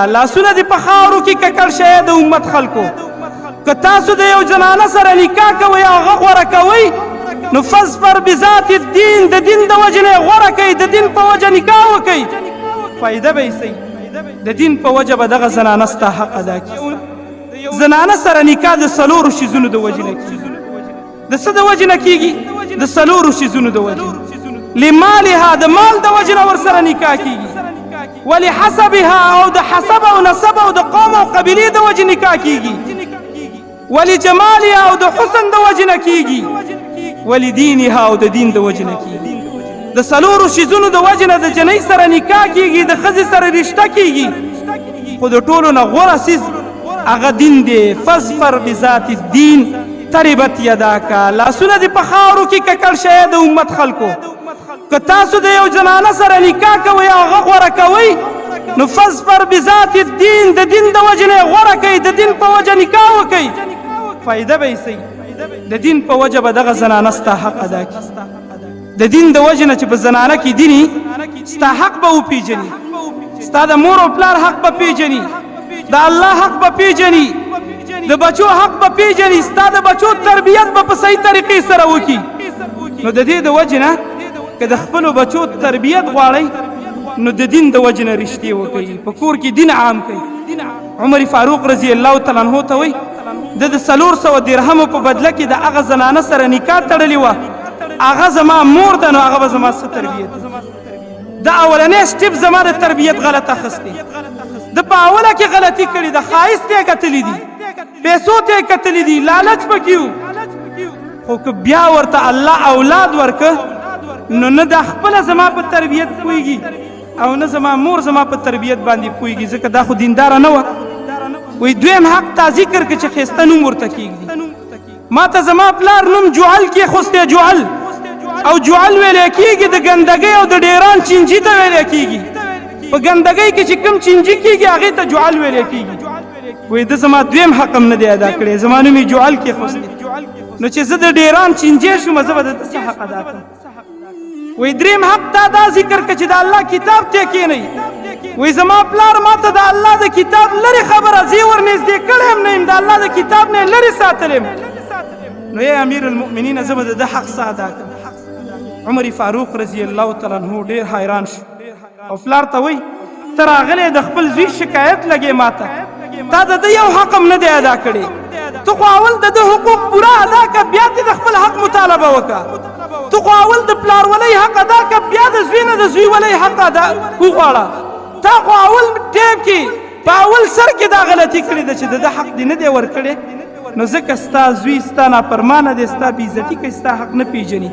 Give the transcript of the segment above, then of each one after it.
لاسونه دې په خاورو کې ککړ شوی د امت خلکو که تاسو د یو جنانه سره نکاح کوئ او هغه غوره کوئ نو فاظفر بذات الدین د دین د وجې نه یې غوره کوئ د دین په وجه نکاح وکئ فایده به یې صحیح د دین په وجه به دغه زنانه ستا حق ادا کړي زنانه سره نکاح د څلورو شیزونو د وجې نه کېږي د څه د وجې نه کېږي د څلورو شیزونو د وجې لمالها د مال د وجې نه ورسره نکاح کېږي ولحسبها او د حسب او نسب او د قوم او قبیلې د وجې نکاح کېږي ولجمالها او د حسن د وجې نه کېږي ولدینها او د دین د وجې نه کېږي د څلورو شیزونو د وجې نه د جنۍ سره نکاح کېږي د ښځې سره رشته کېږي خو د ټولو نه غوره څیز هغه دین دی فاظفر بذات الدین تربت یداکا لاسونه دې په خاورو کې ککړ شوی د امت خلکو که تاسو د یو جنانه سره نکاح کوئ او هغه غوره کوئ نو فاظفر بذات الدین د دین د وجې نه یې غوره کوئ د دین په وجه نکاح وکئ فایده به یې صحیح د دین په وجه به دغه زنانه ستا حق ادا کړي د دین د وجې نه چې په زنانه کې دیني ستا حق به وپېژني ستا د مور او پلار حق به پېژني د الله حق به پېژني د بچو حق به پېژني ستا د بچو تربیت به په صحیح طریقې سره وکړي نو د دې د وجې نه که د خپلو بچو تربیت غواړئ نو د دین د وجې نه رشتې وکړئ په کور کې دین عام کړئ عمر فاروق رضی الله تعالی عنه ته وایي د 400 درهمو په بدله کې د هغه زنانه سره نکاح تړلې وه هغه زما مور ده نو هغه به زما څه تربیت د اولنی سټیپ زما د تربیت غلط اخیستی د په اوله کې غلطي کړې ده ښایست یې کتلی دي پیسو ته یې کتلی دي لالچ پکې و خو که بیا ورته الله اولاد ورکه نو نه د خپله زما په تربیت پوهېږي او نه زما مور زما په تربیت باندې پوهېږي ځکه دا خو دینداره نه وه وی دویم حق تا ذکر که چې ښایسته نوم ورته کېږدي ما ته زما پلار نوم جوعل کېښوستی جوعل او جوعل ویلی کېږي د ګندګۍ او د ډیران چینجي ته ویلی کېږي په ګندګۍ کې چې کوم چینجي کېږي هغې ته جوعل ویلی کېږي وی ده زما دویم حق هم نه دی ادا کړی زما نوم یې جوعل کېښوستی نو چې زه د ډیران چینجی شوم زه به د ده څه حق ادا کړم وی دریم حق تا دا ذکر که چې د الله کتاب ته کېنئ وی زما پلار ما ته د الله د کتاب لرې خبره زه یې ورنږدې کړی هم نه یم د الله د کتاب نه یې لرې ساتلی نو ای امیر المؤمنین زه به د ده حق څه ادا کړم عمر فاروق رضی الله تعالی عنه ډېر حیران شو او پلار ته وایي ته راغلی د خپل زوی شکایت لګې ما ته تا د ده یو حق هم نه دی ادا کړی ته خو اول د ده حقوق پوره ادا که بیا دې د خپل حق مطالبه وکړه ته خو اول د پلار ولی حق ادا که بیا د زوی نه د زوی ولی حق ادا وغواړه تا خو اول ټیم کې په اول سر کې دا غلطي کړې ده چې د ده حق دې نه دی ورکړی نو ځکه ستا زوی ستا نافرمانه دی ستا بېعزتي کوي ستا حق نه پېژني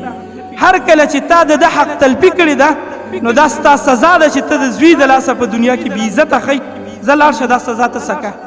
هر کله چې تا د ده حق تلفي کړې ده نو دا ستا سزا ده چې ته د زوی د لاسه په دنیا کې بېعزته ښئ ځه لاړ شه دا سزا ته څکه